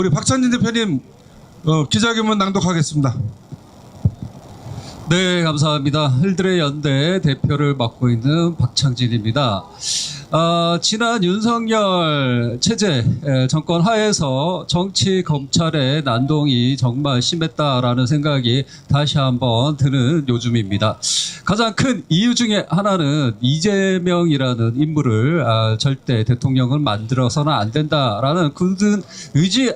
우리 박찬진 대표님 기자회견문 낭독하겠습니다. 네, 감사합니다. 흘들의 연대 대표를 맡고 있는 박창진입니다. 지난 윤석열 체제 정권 하에서 정치 검찰의 난동이 정말 심했다라는 생각이 다시 한번 드는 요즘입니다. 가장 큰 이유 중에 하나는 이재명이라는 인물을 절대 대통령을 만들어서는 안 된다라는 굳은 의지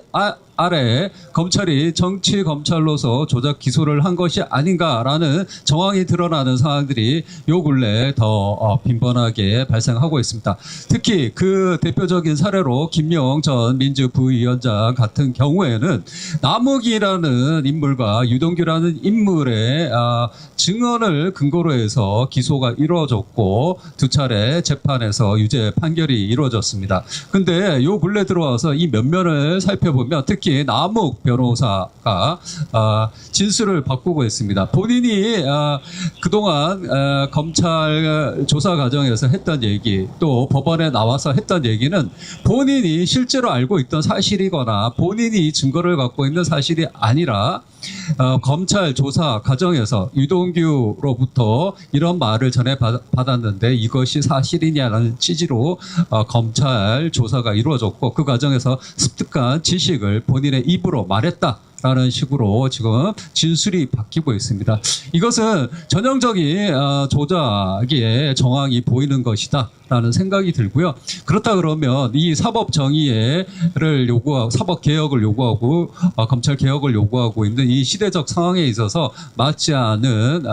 아래 검찰이 정치 검찰로서 조작 기소를 한 것이 아닌가라는 정황이 드러나는 상황들이 요 근래 더 빈번하게 발생하고 있습니다. 특히 그 대표적인 사례로 김용 전 민주부위원장 같은 경우에는 남욱이라는 인물과 유동규라는 인물의 증언을 근거로 해서 기소가 이루어졌고 두 차례 재판에서 유죄 판결이 이루어졌습니다. 근데 요 근래 들어와서 이 면면을 살펴보면 특히 남욱 변호사가 진술을 바꾸고 있습니다. 본인이 그동안 검찰 조사 과정에서 했던 얘기, 또 법원에 나와서 했던 얘기는 본인이 실제로 알고 있던 사실이거나 본인이 증거를 갖고 있는 사실이 아니라 검찰 조사 과정에서 유동규로부터 이런 말을 전해 받았는데 이것이 사실이냐라는 취지로 검찰 조사가 이루어졌고 그 과정에서 습득한 지식을 본인의 입으로 말했다라는 식으로 지금 진술이 바뀌고 있습니다. 이것은 전형적인 조작의 정황이 보이는 것이다. 라는 생각이 들고요. 그렇다 그러면 이 사법 정의를 요구하고 사법 개혁을 요구하고 검찰 개혁을 요구하고 있는 이 시대적 상황에 있어서 맞지 않은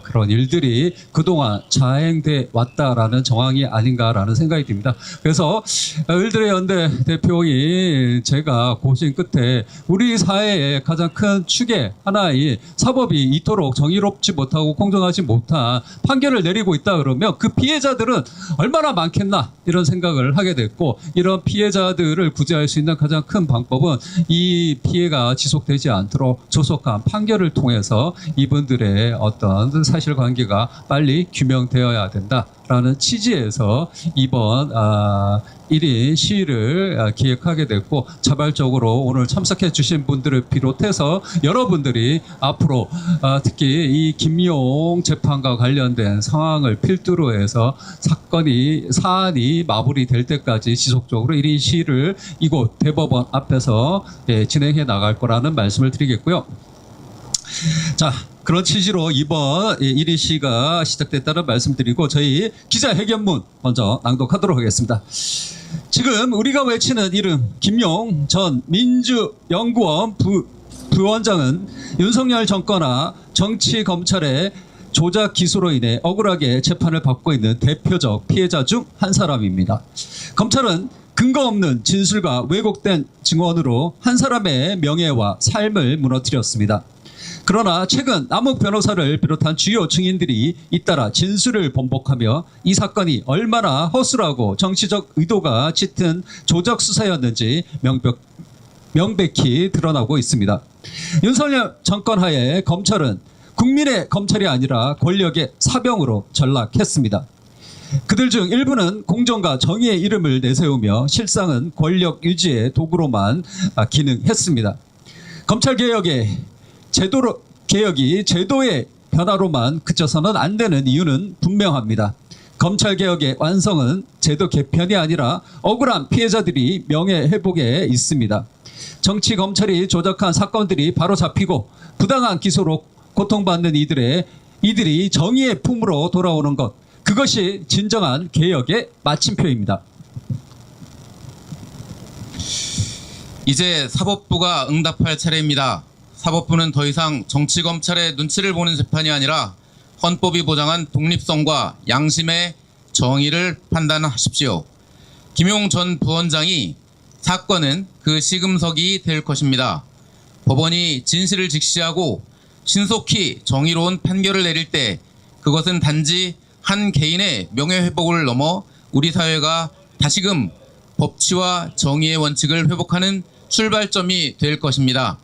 그런 일들이 그동안 자행돼 왔다라는 정황이 아닌가라는 생각이 듭니다. 그래서 을들의 연대 대표인 제가 고심 끝에 우리 사회의 가장 큰 축의 하나의 사법이 이토록 정의롭지 못하고 공정하지 못한 판결을 내리고 있다 그러면 그 피해자들은 얼마나 많겠나 이런 생각을 하게 됐고 이런 피해자들을 구제할 수 있는 가장 큰 방법은 이 피해가 지속되지 않도록 조속한 판결을 통해서 이분들의 어떤 사실관계가 빨리 규명되어야 된다라는 취지에서 이번 1인 시위를 기획하게 됐고 자발적으로 오늘 참석해 주신 분들을 비롯해서 여러분들이 앞으로 특히 이 김용 재판과 관련된 상황을 필두로 해서 사안이 마무리될 때까지 지속적으로 1인 시위를 이곳 대법원 앞에서 진행해 나갈 거라는 말씀을 드리겠고요. 자, 그런 취지로 이번 1인 시위가 시작됐다는 말씀드리고 저희 기자회견문 먼저 낭독하도록 하겠습니다. 지금 우리가 외치는 이름 김용 전 민주연구원 부원장은 윤석열 정권과 정치검찰의 조작 기소로 인해 억울하게 재판을 받고 있는 대표적 피해자 중 한 사람입니다. 검찰은 근거 없는 진술과 왜곡된 증언으로 한 사람의 명예와 삶을 무너뜨렸습니다. 그러나 최근 남욱 변호사를 비롯한 주요 증인들이 잇따라 진술을 번복하며 이 사건이 얼마나 허술하고 정치적 의도가 짙은 조작 수사였는지 명백히 드러나고 있습니다. 윤석열 정권 하에 검찰은 국민의 검찰이 아니라 권력의 사병으로 전락했습니다. 그들 중 일부는 공정과 정의의 이름을 내세우며 실상은 권력 유지의 도구로만 기능했습니다. 검찰개혁이 제도의 변화로만 그쳐서는 안 되는 이유는 분명합니다. 검찰개혁의 완성은 제도 개편이 아니라 억울한 피해자들이 명예회복에 있습니다. 정치 검찰이 조작한 사건들이 바로 잡히고 부당한 기소로 고통받는 이들이 정의의 품으로 돌아오는 것, 그것이 진정한 개혁의 마침표입니다. 이제 사법부가 응답할 차례입니다. 사법부는 더 이상 정치검찰의 눈치를 보는 재판이 아니라 헌법이 보장한 독립성과 양심의 정의를 판단하십시오. 김용 전 부원장이 사건은 그 시금석이 될 것입니다. 법원이 진실을 직시하고 신속히 정의로운 판결을 내릴 때 그것은 단지 한 개인의 명예회복을 넘어 우리 사회가 다시금 법치와 정의의 원칙을 회복하는 출발점이 될 것입니다.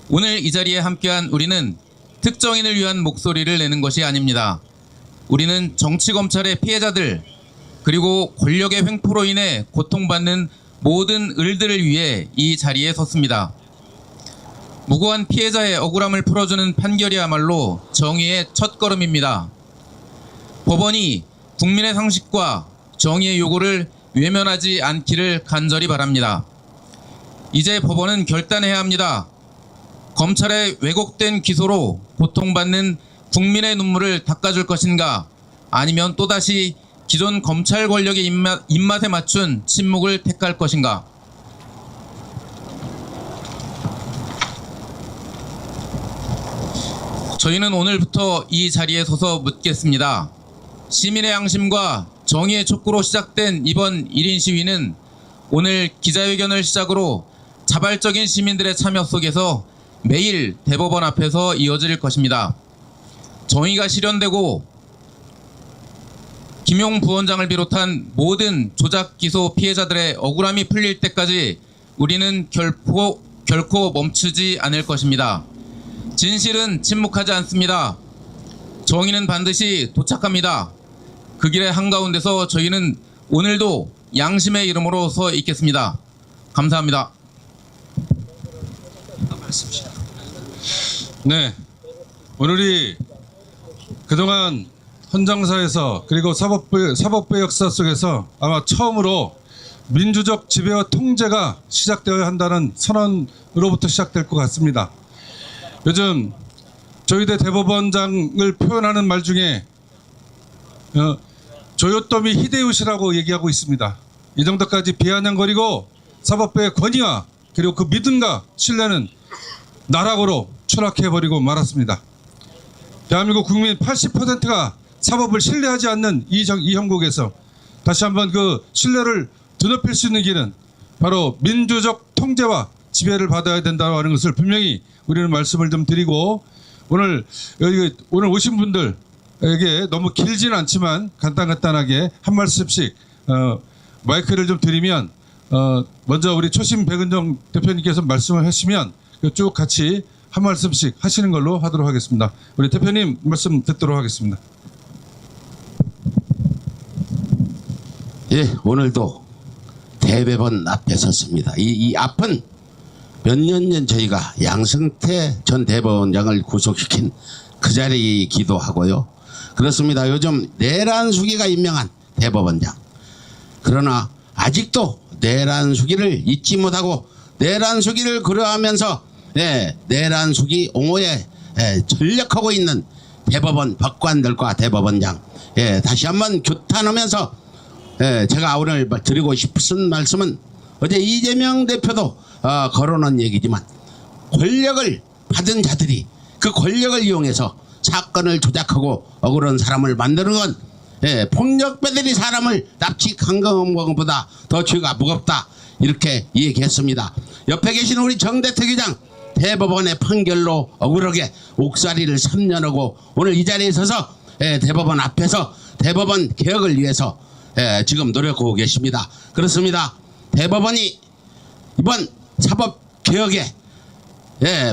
오늘 이 자리에 함께한 우리는 특정인을 위한 목소리를 내는 것이 아닙니다. 우리는 정치검찰의 피해자들 그리고 권력의 횡포로 인해 고통받는 모든 을들을 위해 이 자리에 섰습니다. 무고한 피해자의 억울함을 풀어주는 판결이야말로 정의의 첫걸음입니다. 법원이 국민의 상식과 정의의 요구를 외면하지 않기를 간절히 바랍니다. 이제 법원은 결단해야 합니다. 검찰의 왜곡된 기소로 고통받는 국민의 눈물을 닦아줄 것인가, 아니면 또다시 기존 검찰 권력의 입맛에 맞춘 침묵을 택할 것인가. 저희는 오늘부터 이 자리에 서서 묻겠습니다. 시민의 양심과 정의의 촉구로 시작된 이번 1인 시위는 오늘 기자회견을 시작으로 자발적인 시민들의 참여 속에서 매일 대법원 앞에서 이어질 것입니다. 정의가 실현되고 김용 부원장을 비롯한 모든 조작 기소 피해자들의 억울함이 풀릴 때까지 우리는 결코 멈추지 않을 것입니다. 진실은 침묵하지 않습니다. 정의는 반드시 도착합니다. 그 길의 한가운데서 저희는 오늘도 양심의 이름으로 서 있겠습니다. 감사합니다. 네, 오늘이 그동안 헌정사에서 그리고 사법부의 역사 속에서 아마 처음으로 민주적 지배와 통제가 시작되어야 한다는 선언으로부터 시작될 것 같습니다. 요즘 조희대 대법원장을 표현하는 말 중에 조요토미 히데요시라고 얘기하고 있습니다. 이 정도까지 비아냥거리고 사법부의 권위와 그리고 그 믿음과 신뢰는 나락으로 추락해버리고 말았습니다. 대한민국 국민 80%가 사법을 신뢰하지 않는 이 형국에서 다시 한번 그 신뢰를 드높일 수 있는 길은 바로 민주적 통제와 지배를 받아야 된다고 하는 것을 분명히 우리는 말씀을 좀 드리고, 오늘 오신 분들에게 너무 길지는 않지만 간단하게 한 말씀씩 마이크를 좀 드리면, 먼저 우리 초심 백은정 대표님께서 말씀을 하시면 쭉 같이 한 말씀씩 하시는 걸로 하도록 하겠습니다. 우리 대표님 말씀 듣도록 하겠습니다. 예, 오늘도 대법원 앞에 섰습니다. 이 앞은 몇 년 전 저희가 양승태 전 대법원장을 구속시킨 그 자리이기도 하고요. 그렇습니다. 요즘 내란수기가 임명한 대법원장. 그러나 아직도 내란수기를 잊지 못하고 내란수기를 그려하면서 내란수기 옹호에 전력하고 있는 대법원 법관들과 대법원장, 다시 한번 규탄하면서 제가 오늘 드리고 싶은 말씀은 어제 이재명 대표도 거론한 얘기지만, 권력을 받은 자들이 그 권력을 이용해서 사건을 조작하고 억울한 사람을 만드는 건 폭력배들이 사람을 납치 강간한 것보다 더 죄가 무겁다, 이렇게 얘기했습니다. 옆에 계신 우리 정대택 의장, 대법원의 판결로 억울하게 옥살이를 3년하고 오늘 이 자리에 서서 대법원 앞에서 대법원 개혁을 위해서 지금 노력하고 계십니다. 그렇습니다. 대법원이 이번 사법개혁에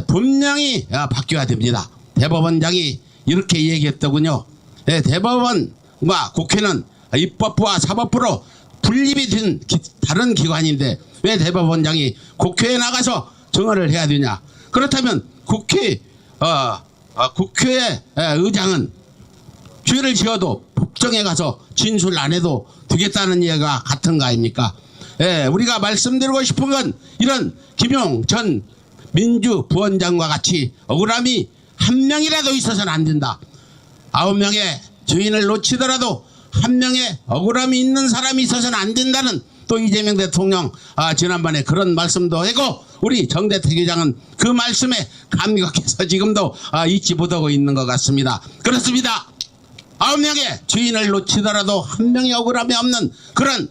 분명히 바뀌어야 됩니다. 대법원장이 이렇게 얘기했더군요. 대법원과 국회는 입법부와 사법부로 분립이 된 다른 기관인데 왜 대법원장이 국회에 나가서 정언을 해야 되냐. 그렇다면 국회의 의장은 죄를 지어도 법정에 가서 진술 안 해도 되겠다는 얘기가 같은 거 아닙니까? 우리가 말씀드리고 싶은 건 이런 김용 전 민주부원장과 같이 억울함이 한 명이라도 있어서는 안 된다. 9명의 주인을 놓치더라도 한 명의 억울함이 있는 사람이 있어서는 안 된다는, 또 이재명 대통령 지난번에 그런 말씀도 하고 우리 정대택 의장은 그 말씀에 감격해서 지금도 잊지 못하고 있는 것 같습니다. 그렇습니다. 9명의 주인을 놓치더라도 한 명의 억울함이 없는 그런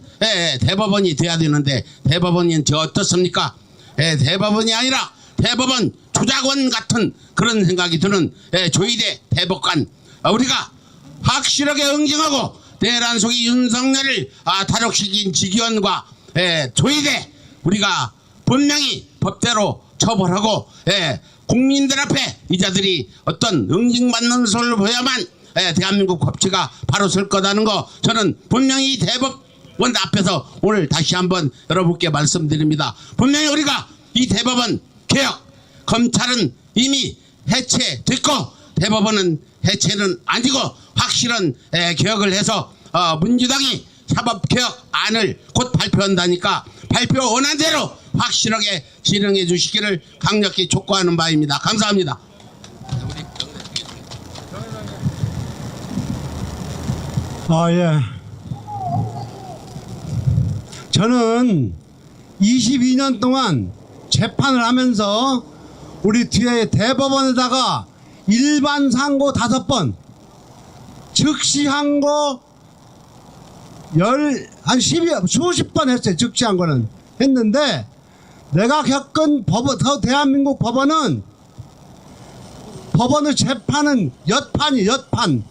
대법원이 돼야 되는데, 대법원이 어떻습니까? 대법원이 아니라 대법원 조작원 같은 그런 생각이 드는 조희대 대법관, 우리가 확실하게 응징하고 내란속이 윤석열을 탈옥시킨 직위원과 조희대, 우리가 분명히 법대로 처벌하고 국민들 앞에 이 자들이 어떤 응징받는 소리를 보여야만 대한민국 법치가 바로 설 거다는 거, 저는 분명히 대법원 앞에서 오늘 다시 한번 여러분께 말씀드립니다. 분명히 우리가 이 대법원 개혁, 검찰은 이미 해체됐고 대법원은 해체는 아니고 확실한 개혁을 해서 민주당이 사법개혁안을 곧 발표한다니까 발표 원한 대로 확실하게 진행해 주시기를 강력히 촉구하는 바입니다. 감사합니다. 예. 저는 22년 동안 재판을 하면서 우리 뒤에 대법원에다가 일반 상고 5번, 즉시 항고 수십 번 했어요. 즉시 항고는 했는데 내가 겪은 대한민국 법원은 재판은 엿판이 엿판.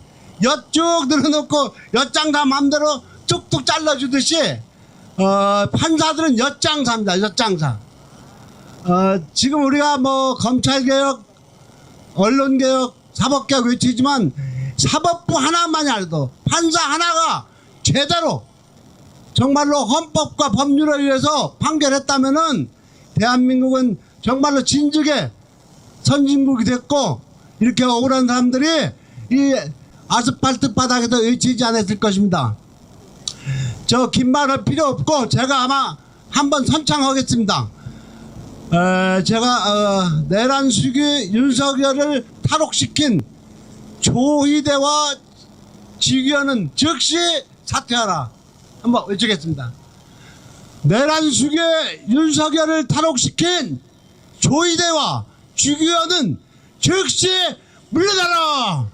엿 쭉 늘어놓고 엿장 다 맘대로 뚝뚝 잘라주듯이 판사들은 엿장사입니다. 엿장사. 지금 우리가 뭐 검찰개혁, 언론개혁, 사법개혁 외치지만 사법부 하나만이 아니도 판사 하나가 제대로 정말로 헌법과 법률에 의해서 판결했다면은 대한민국은 정말로 진즉에 선진국이 됐고 이렇게 억울한 사람들이 이 아스팔트 바닥에서 외치지 않았을 것입니다. 저 긴 말 할 필요 없고 제가 아마 한번 선창하겠습니다. 제가 내란 수기 윤석열을 탈옥시킨 조희대와 지기현은 즉시 사퇴하라. 한번 외치겠습니다. 내란 수기 윤석열을 탈옥시킨 조희대와 지기현은 즉시 물러나라.